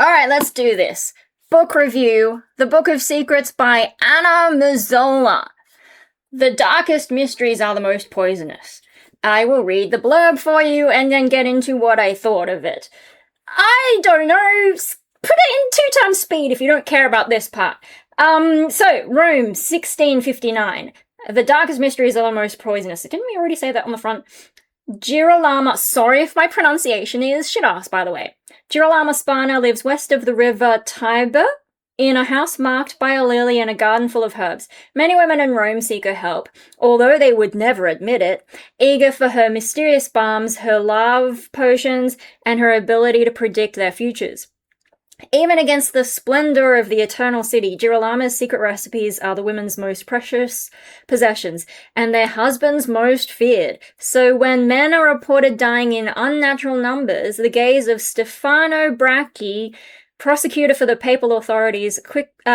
Alright, let's do this. Book review, The Book of Secrets by Anna Mazzola. The darkest mysteries are the most poisonous. I will read the blurb for you and then get into what I thought of it. I don't know, put it in 2 times speed if you don't care about this part. So, Rome, 1659. The darkest mysteries are the most poisonous. Didn't we already say that on the front? Girolamo, sorry if my pronunciation is shit-ass, by the way. Girolamo Spana lives west of the river Tiber in a house marked by a lily and a garden full of herbs. Many women in Rome seek her help, although they would never admit it, eager for her mysterious balms, her love potions, and her ability to predict their futures. Even against the splendor of the eternal city, Girolamo's secret recipes are the women's most precious possessions, and their husbands' most feared. So when men are reported dying in unnatural numbers, the gaze of Stefano Bracchi, prosecutor for the papal authorities,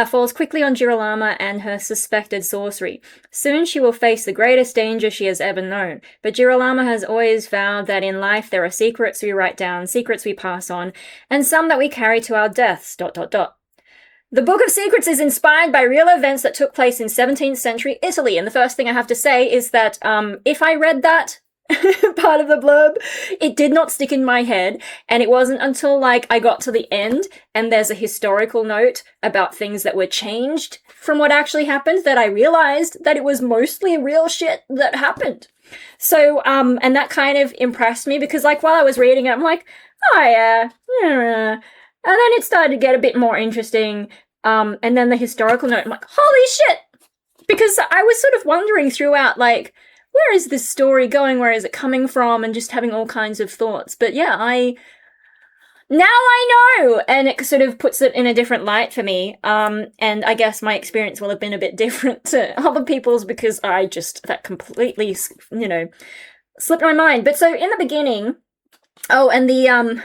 falls quickly on Girolamo and her suspected sorcery. Soon she will face the greatest danger she has ever known. But Girolamo has always vowed that in life there are secrets we write down, secrets we pass on, and some that we carry to our deaths, ... The Book of Secrets is inspired by real events that took place in 17th century Italy. And the first thing I have to say is that if I read that part of the blurb, it did not stick in my head, and it wasn't until I got to the end and there's a historical note about things that were changed from what actually happened that I realized that it was mostly real shit that happened. So and that kind of impressed me because while I was reading it, I'm like, oh yeah, and then it started to get a bit more interesting, and then the historical note, I'm like, holy shit, because I was sort of wondering throughout where is this story going? Where is it coming from? And just having all kinds of thoughts. But yeah, now I know! And it sort of puts it in a different light for me. And I guess my experience will have been a bit different to other people's because that completely, slipped my mind. But so in the beginning, and the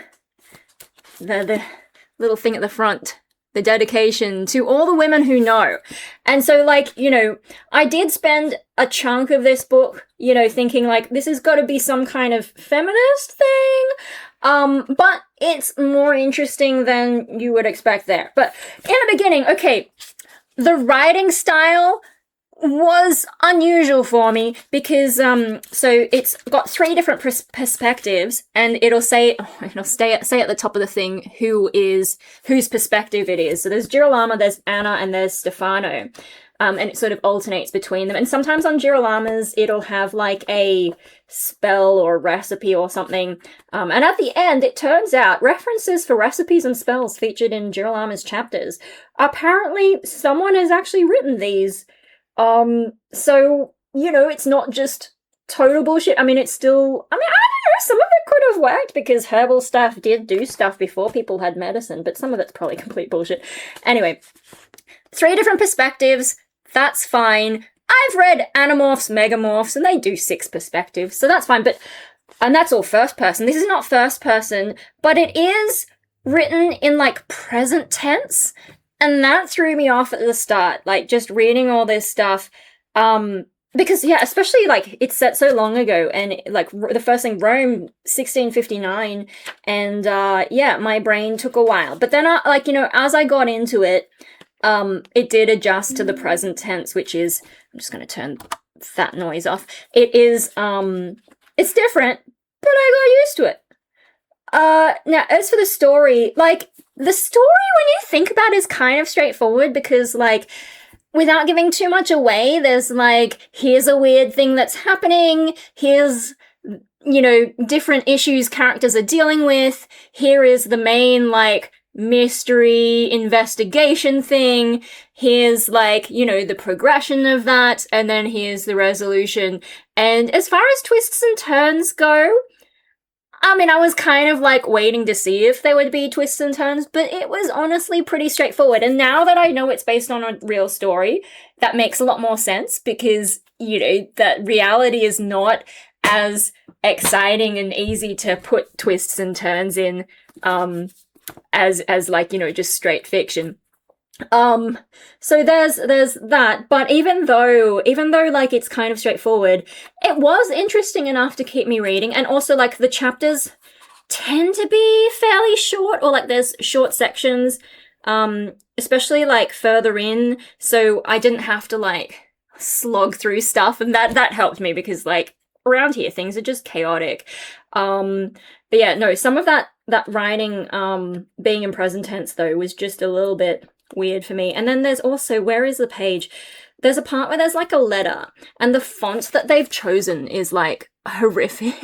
little thing at the front, the dedication to all the women who know. And so, I did spend a chunk of this book, thinking, this has got to be some kind of feminist thing. But it's more interesting than you would expect there. But in the beginning, okay, the writing style was unusual for me because so it's got 3 different perspectives, and it'll say at the top of the thing whose perspective it is. So there's Girolamo, there's Anna, and there's Stefano, and it sort of alternates between them. And sometimes on Girolamo's it'll have a spell or recipe or something, and at the end it turns out references for recipes and spells featured in Girolamo's chapters. Apparently someone has actually written these. So, it's not just total bullshit. I mean, it's still, I don't know, some of it could have worked because herbal stuff did do stuff before people had medicine, but some of it's probably complete bullshit. Anyway, 3 different perspectives, that's fine. I've read Animorphs, Megamorphs, and they do 6 perspectives, so that's fine, and that's all first person. This is not first person, but it is written in, present tense. And that threw me off at the start, just reading all this stuff, because, yeah, especially, it's set so long ago, and, the first thing, Rome, 1659, and, yeah, my brain took a while. But then, as I got into it, it did adjust to the present tense, which is, I'm just gonna turn that noise off. It is, it's different, but I got used to it. Now, as for the story, the story, when you think about it, is kind of straightforward because, without giving too much away, there's, here's a weird thing that's happening, here's, different issues characters are dealing with, here is the main, mystery investigation thing, here's, the progression of that, and then here's the resolution. And as far as twists and turns go, I was kind of waiting to see if there would be twists and turns, but it was honestly pretty straightforward. And now that I know it's based on a real story, that makes a lot more sense because, that reality is not as exciting and easy to put twists and turns in, as just straight fiction. So there's that, but even though it's kind of straightforward, it was interesting enough to keep me reading, and also the chapters tend to be fairly short, or like there's short sections, especially like further in, so I didn't have to like slog through stuff, and that helped me because like around here things are just chaotic. But yeah, no, some of that writing being in present tense though was just a little bit weird for me. And then there's also, where is the page? There's a part where there's like a letter, and the font that they've chosen is like horrific.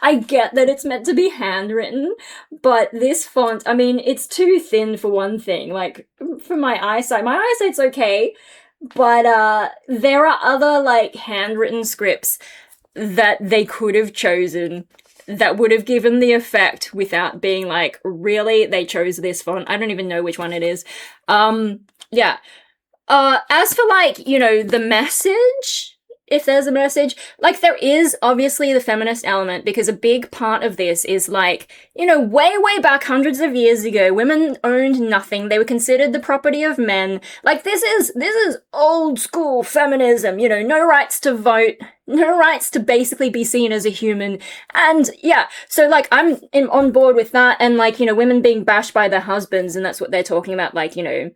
I get that it's meant to be handwritten, but this font, I mean, it's too thin for one thing. Like, for my eyesight's okay, but there are other like handwritten scripts that they could have chosen that would have given the effect without being like, really, they chose this font. I don't even know which one it is. Yeah. As for like, you know, the message, if there's a message, like there is obviously the feminist element, because a big part of this is like, you know, way back hundreds of years ago, women owned nothing. They were considered the property of men. Like this is old school feminism, you know, no rights to vote, no rights to basically be seen as a human. And yeah, so like I'm on board with that, and like, you know, women being bashed by their husbands, and that's what they're talking about, like, you know,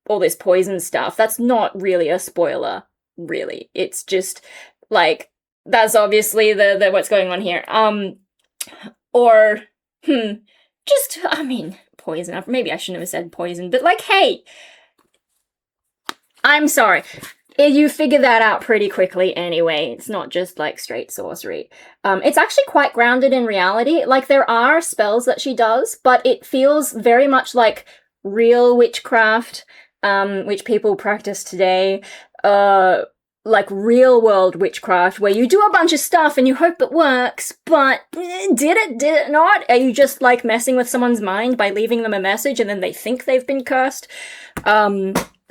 all this poison stuff. That's not really a spoiler, really. It's just like, that's obviously the what's going on here. Just, I mean, poison. Maybe I shouldn't have said poison, but like, hey, I'm sorry. You figure that out pretty quickly anyway. It's not just like straight sorcery. It's actually quite grounded in reality. Like there are spells that she does, but it feels very much like real witchcraft, which people practice today, like real world witchcraft, where you do a bunch of stuff and you hope it works, but did it not? Are you just like messing with someone's mind by leaving them a message and then they think they've been cursed?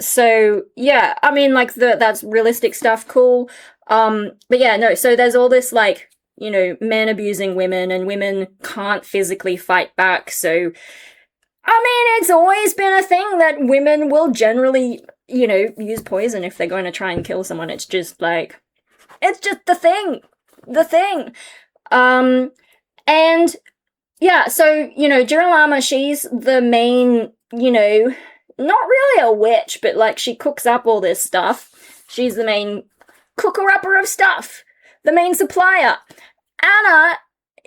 So yeah, I mean, like that's realistic stuff, cool. But yeah, no, so there's all this like, you know, men abusing women, and women can't physically fight back, so I mean, it's always been a thing that women will generally, you know, use poison if they're going to try and kill someone. It's just like, it's just the thing. And yeah, so, you know, Girolama, she's the main, you know, not really a witch, but like she cooks up all this stuff. She's the main cooker-upper of stuff, the main supplier. Anna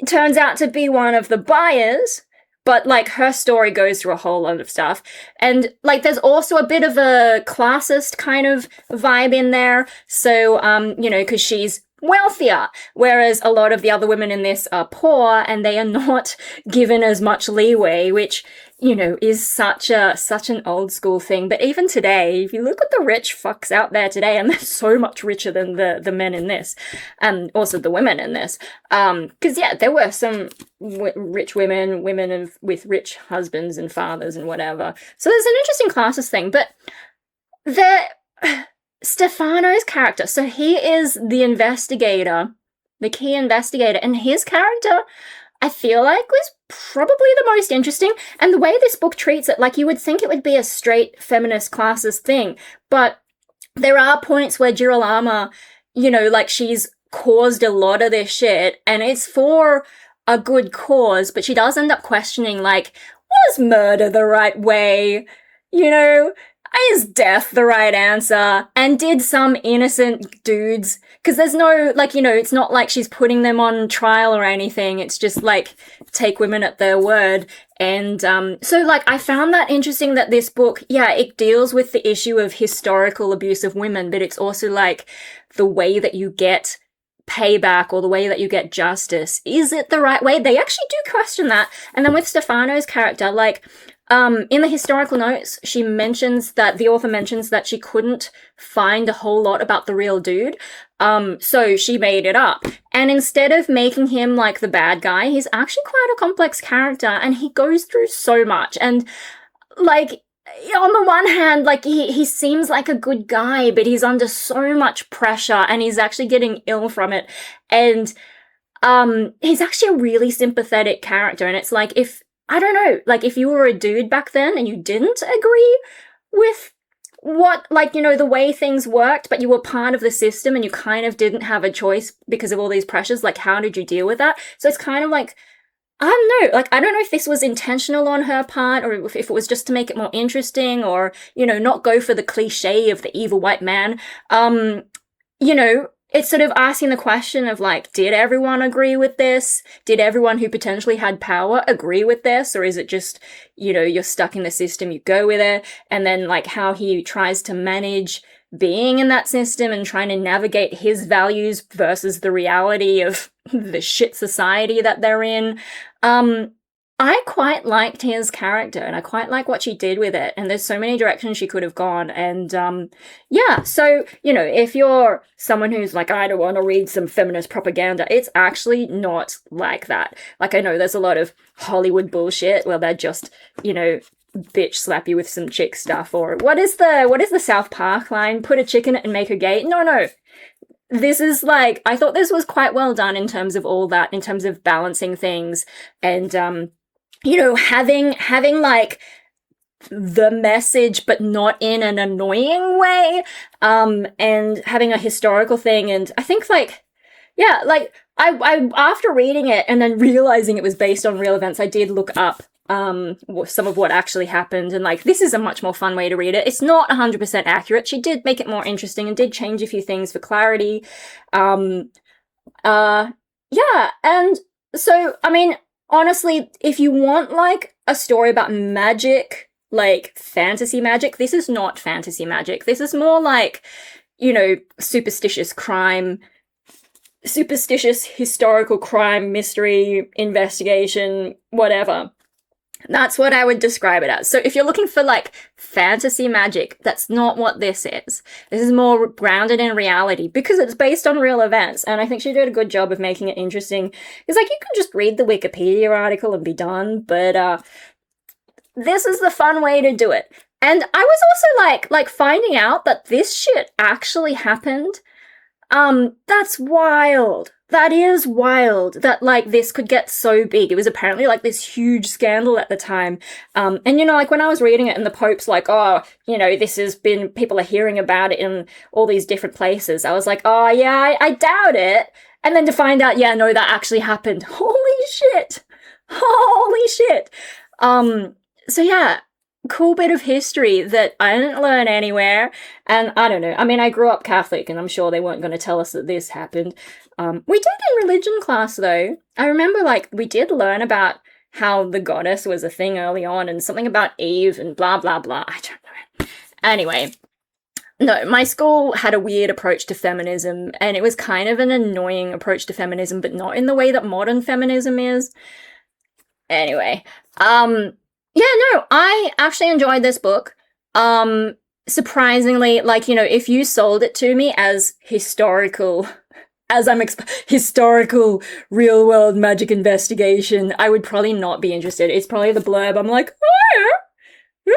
turns out to be one of the buyers, but like her story goes through a whole lot of stuff. And like there's also a bit of a classist kind of vibe in there. So, you know, because she's wealthier, whereas a lot of the other women in this are poor and they are not given as much leeway, which, you know, is such an old school thing. But even today, if you look at the rich fucks out there today, and they're so much richer than the men in this, and also the women in this, because yeah, there were some rich women with rich husbands and fathers and whatever. So there's an interesting classist thing, but Stefano's character, so he is the investigator, the key investigator, and his character, I feel like, was probably the most interesting. And the way this book treats it, like you would think it would be a straight feminist classist thing, but there are points where Girolama, you know, like she's caused a lot of this shit, and it's for a good cause, but she does end up questioning, like, was murder the right way? You know, is death the right answer? And did some innocent dudes, because there's no, like, you know, it's not like she's putting them on trial or anything. It's just like, take women at their word. And so like I found that interesting that this book, yeah, it deals with the issue of historical abuse of women, but it's also like the way that you get payback or the way that you get justice. Is it the right way? They actually do question that. And then with Stefano's character, like, in the historical notes, the author mentions that she couldn't find a whole lot about the real dude, so she made it up. And instead of making him like the bad guy, he's actually quite a complex character, and he goes through so much. And like, on the one hand, like he seems like a good guy, but he's under so much pressure, and he's actually getting ill from it. And he's actually a really sympathetic character, and it's like, I don't know, like if you were a dude back then and you didn't agree with what, like, you know, the way things worked, but you were part of the system and you kind of didn't have a choice because of all these pressures. Like, how did you deal with that? So it's kind of like, I don't know, like, I don't know if this was intentional on her part or if it was just to make it more interesting or, you know, not go for the cliche of the evil white man. You know, it's sort of asking the question of like, did everyone agree with this? Did everyone who potentially had power agree with this? Or is it just, you know, you're stuck in the system, you go with it? And then like how he tries to manage being in that system and trying to navigate his values versus the reality of the shit society that they're in. I quite liked his character and I quite like what she did with it. And there's so many directions she could have gone. And, yeah, so, you know, if you're someone who's like, I don't want to read some feminist propaganda, it's actually not like that. Like, I know there's a lot of Hollywood bullshit where they're just, you know, bitch slap you with some chick stuff, or what is the South Park line? Put a chick in it and make her gay? No. This is like, I thought this was quite well done in terms of all that, in terms of balancing things and, you know, having like the message, but not in an annoying way, and having a historical thing. And I think like, yeah, like I after reading it and then realizing it was based on real events, I did look up some of what actually happened, and like, this is a much more fun way to read it. It's not 100% accurate. She did make it more interesting and did change a few things for clarity. Yeah, and so, I mean, honestly, if you want like a story about magic, like fantasy magic, this is not fantasy magic. This is more like, you know, superstitious historical crime, mystery, investigation, whatever. That's what I would describe it as. So if you're looking for like fantasy magic, that's not what this is. This is more grounded in reality because it's based on real events. And I think she did a good job of making it interesting. It's like, you can just read the Wikipedia article and be done, but this is the fun way to do it. And I was also like finding out that this shit actually happened. That's wild. That is wild that, like, this could get so big. It was apparently, like, this huge scandal at the time. And, you know, like, when I was reading it and the Pope's like, oh, you know, this has been, people are hearing about it in all these different places. I was like, oh, yeah, I doubt it. And then to find out, yeah, no, that actually happened. Holy shit. Holy shit. So, yeah. Cool bit of history that I didn't learn anywhere. And I don't know. I mean, I grew up Catholic and I'm sure they weren't going to tell us that this happened. We did in religion class though. I remember like we did learn about how the goddess was a thing early on and something about Eve and blah, blah, blah. I don't know. Anyway, no, my school had a weird approach to feminism and it was kind of an annoying approach to feminism, but not in the way that modern feminism is. Anyway, yeah, no, I actually enjoyed this book. Surprisingly, like, you know, if you sold it to me as historical, historical real-world magic investigation, I would probably not be interested. It's probably the blurb. I'm like, oh yeah,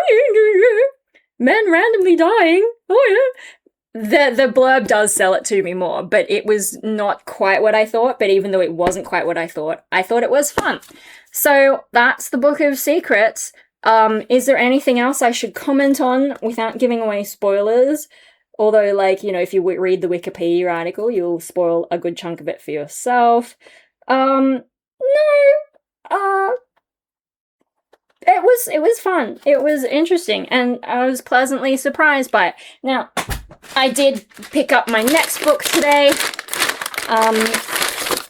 men randomly dying, oh yeah. The blurb does sell it to me more, but it was not quite what I thought. But even though it wasn't quite what I thought it was fun. So that's the Book of Secrets. Is there anything else I should comment on without giving away spoilers? Although, like, you know, if you read the Wikipedia article, you'll spoil a good chunk of it for yourself. No, it was fun. It was interesting, and I was pleasantly surprised by it. Now, I did pick up my next book today.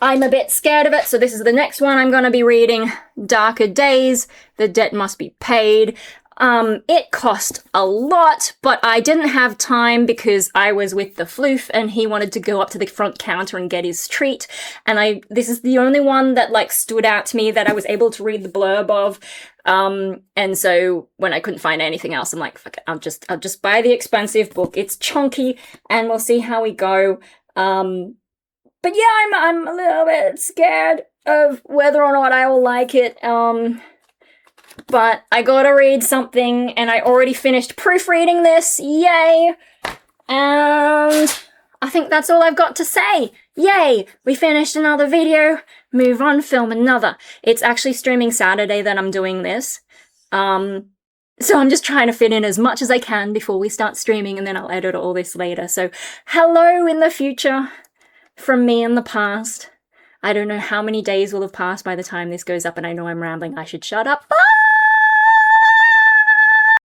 I'm a bit scared of it, so this is the next one I'm going to be reading. Darker Days, The Debt Must Be Paid. It cost a lot, but I didn't have time because I was with the floof and he wanted to go up to the front counter and get his treat. And this is the only one that like stood out to me that I was able to read the blurb of. And so when I couldn't find anything else, I'm like, fuck it, I'll just buy the expensive book. It's chunky and we'll see how we go. But yeah, I'm a little bit scared of whether or not I will like it. But I gotta read something, and I already finished proofreading this. Yay! And I think that's all I've got to say. Yay! We finished another video. Move on, film another. It's actually streaming Saturday that I'm doing this. So I'm just trying to fit in as much as I can before we start streaming, and then I'll edit all this later. So hello in the future from me in the past. I don't know how many days will have passed by the time this goes up, and I know I'm rambling. I should shut up. Bye!